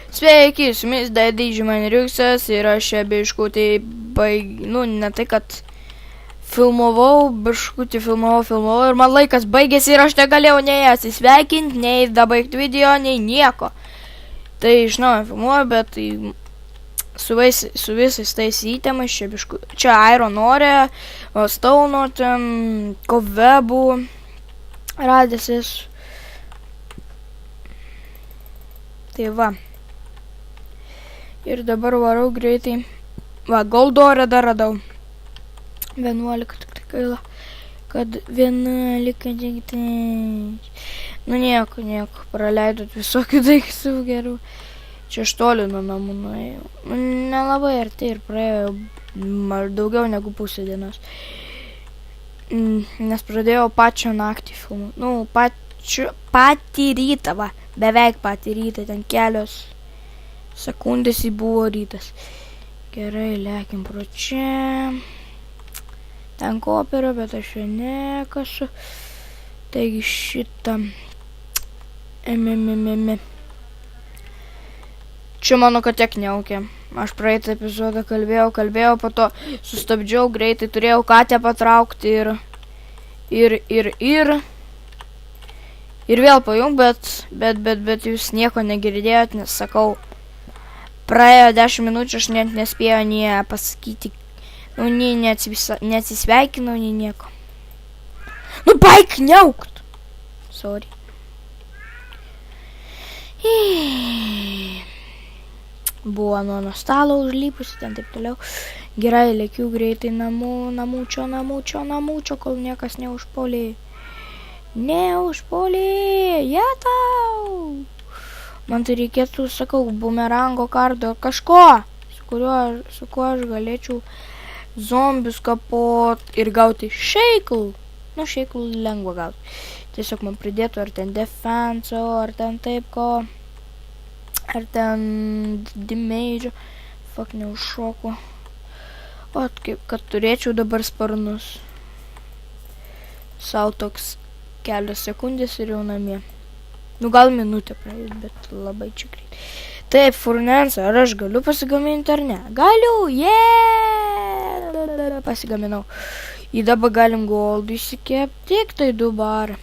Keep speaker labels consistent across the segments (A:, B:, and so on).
A: Sveiki, su jumis Daidyžimaniuriuksas ir aš čia biškutį ne tai, kad filmavau ir man laikas baigėsi ir aš negalėjau nei atsisveikinti, nei dabaigti video, nei nieko. Tai iš naujo filmuoju, bet tai su visais tais įtemais, čia Iron Ore, Stauno, ten, Kovebų, radęsis. Tai va. Ir dabar varau greitai. Va, Goldore dar radau. 11, tik gaila, kad 11, nu nieko, praleidot visokių daiktų gerų. Čia aš toli nuo namų nuėjau. Nelabai arti ir praėjau daugiau negu pusę dienos. Nes pradėjau pačią naktį filmuoti. Patį rytą, va, beveik patį rytą, ten kelios sekundės buvo rytas. Gerai, lėkim pro čia. Ten koperio, bet aš jau nekasu. Taigi šitą. Čia mano katė kniaukė. Aš praeitą epizodą kalbėjau, po to sustabdžiau greitai, turėjau katę patraukti ir vėl pajung, bet jūs nieko negirdėjot, nes sakau, praėjo 10 minučių, aš net nespėjau nie pasakyti, neatsisveikinau, nie nieko. Baik kniaukt! Sorry. Buvo nuo stalo užlipusi, ten taip toliau. Gerai, lėkiu greitai namučio, kol niekas neužpuolė. Jetau! Man tai reikėtų, sakau, bumerango kardo kažko, su kuo aš galėčiau zombius kapot ir gauti šeiklų. Šeiklų lengva gauti. Tiesiog man pridėtų ar ten defenso, ar ten taip ko, ar ten damage. Fuck, neužšoku. O, kaip, kad turėčiau dabar sparnus. Sau toks kelios sekundės ir jau namie. Gal minutę praeis, bet labai čia greit. Taip, furnens, ar aš galiu pasigaminti ar ne? Galiu, pasigaminau. Į dabar galim goldų įsikėpti, tik tai 2 barai.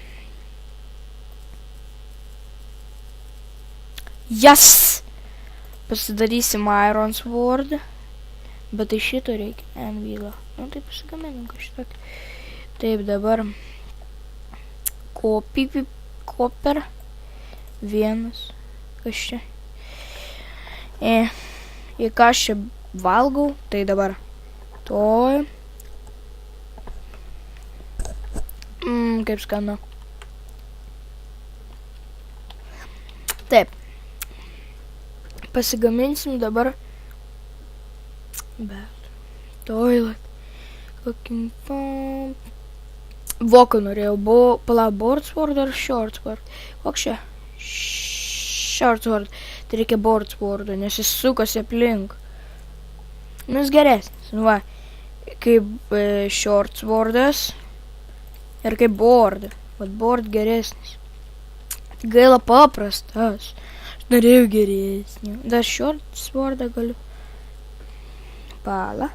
A: Yes! Pasidarysim Iron Sword. Bet tai šito reikia, Anvilą. Tai pasigaminim kažkokį. Taip, dabar Koper 1. Kas čia? Ir ką aš čia valgau, tai dabar toj. Kaip skanu. Taip. Pasigaminsim dabar. Bet. Toilet. Kokim pom. Voką norėjau. Board sword ar short sword? Koks čia? Short sword. Tai reikia board swordo, nes jis sukasi aplink. Jis geresnis. Va. Kaip short swordas. Ir kaip board. Vat board geresnis. Gaila paprastas. Aš norėjau geresnį. Dar short swordą galiu. Pala.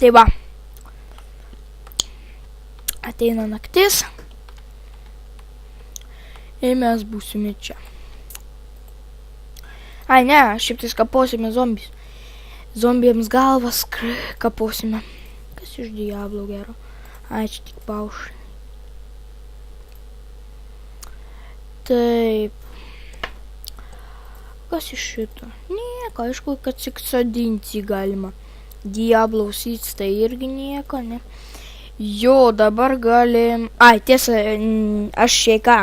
A: Tai va. Ateina naktis. Ir mes būsime čia. Ai, ne, šiaip tais kaposime zombius. Zombijams galvas kaposime. Kas iš Diablo gero? Ai, čia tik paušai. Taip. Kas iš šito? Nieko, aišku, kad tik sodinti galima. Diablo seeds tai irgi nieko, ne? Jo, dabar galim... Ai, tiesa, aš ką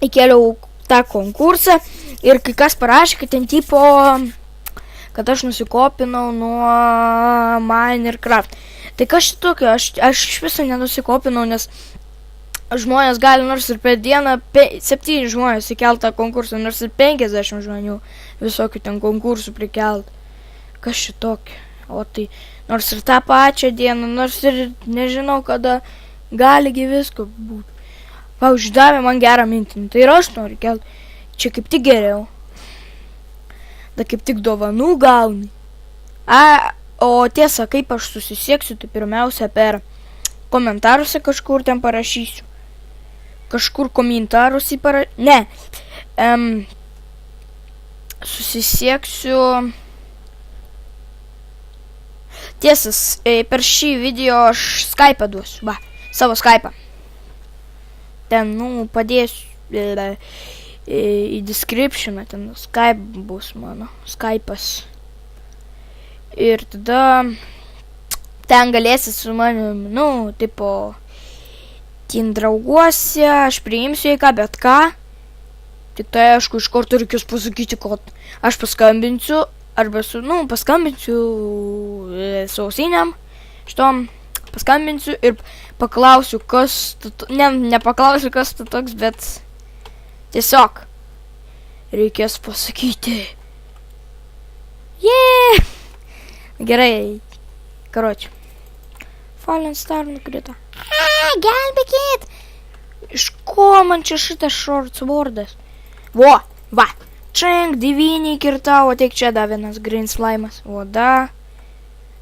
A: įkėliau tą konkursą ir kai kas parašė, kad ten tipo, kad aš nusikopinau nuo Minecraft. Tai kas šitokio, aš iš viso nenusikopinau, nes žmonės gali nors ir per dieną 7 žmonės įkeltą konkursą, nors ir 50 žmonių visokių ten konkursų prikelt. Kas šitokio? O tai nors ir tą pačią dieną, nors ir nežinau kada Galigi visko būti. Pavyzdžiui, davė man gerą mintį, tai ir aš noriu kelti. Čia kaip tik geriau. Da kaip tik dovanų gauni. O tiesa, kaip aš susisieksiu, tai pirmiausia per komentaruose kažkur ten parašysiu. Kažkur komentaruose Ne. Susisieksiu. Tiesas, per šį video aš Skype'ą duosiu. Va, savo Skype'ą. Ten, padėsiu į descriptioną, ten Skype bus mano. Skype'as. Ir tada ten galėsit su manim, tipo, ten drauguose, aš priimsiu į ką, bet ką. Tik tai, aišku, iš karto reikės pasakyti, kad aš paskambinsiu, arba paskambinsiu su ausiniam, šitom paskambinsiu ir paklausiu, kas nepaklausiu, kas tu toks, bet tiesiog reikės pasakyti. Gerai, karoči. Fallen Star nukrito. Gelbėkit! Iš ko man čia šitas shortswordas? Va, čink, 9 kirtau, ateik čia da vienas green slimas. O da.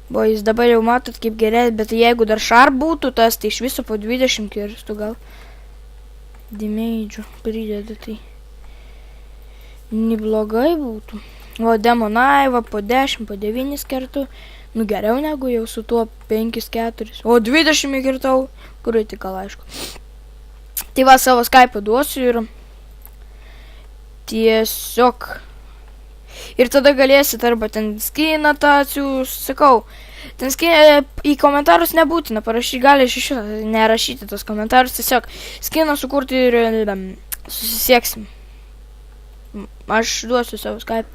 A: Bo, jis dabar jau matot kaip gerai, bet jeigu dar sharp būtų tas, tai iš viso po 20 kirstų gal. Damage'ų prideda, tai neblogai būtų. O demonai, po 10, po 9 kertų. Geriau negu jau su tuo 5-4. O 20 kirtau, kur tik gal aišku. Tai va, savo Skype'ą duosiu ir tiesiog. Ir tada galėsit arba ten skiną tą atsiųs, sakau. Ten skiną į komentarus nebūtina parašyti, gali iš šio nerašyti tos komentarus, tiesiog skiną sukurti ir susisieksim. Aš duosiu savo Skype.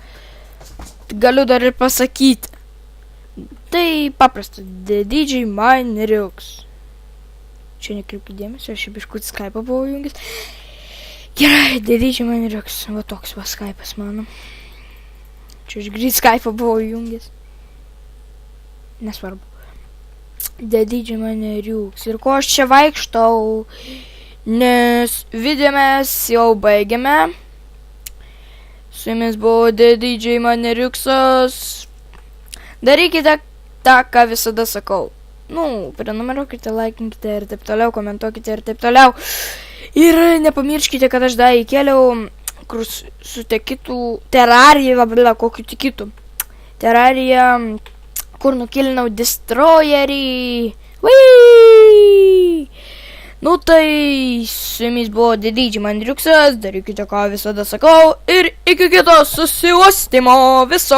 A: Galiu dar ir pasakyti. Tai paprasta, The DJ Mineriuks. Čia nekreipkite dėmesio, aš šiaip iškut Skype'ą buvau jungęs. Gerai, The DJ Mineriuks, va toks va Skype'as mano. Čia aš greit Skype'ą buvau jungęs. Nesvarbu. The DJ Mineriuks. Ir ko aš čia vaikštau, nes video mes jau baigėme. Su jumis buvo The DJ Mineriuksas. Darykite tą, ką visada sakau. Prenumeruokite, laikinkite ir taip toliau, komentuokite ir taip toliau. Ir nepamirškite, kad aš dar įkėliau, kur su tekitų terariją, kokiu tikitų. Terariją, kur nukilinau destroyerį. Tai su jumis buvo The DJ Mineriuksas, darykite, ką visada sakau. Ir iki kito susiuostymo viso.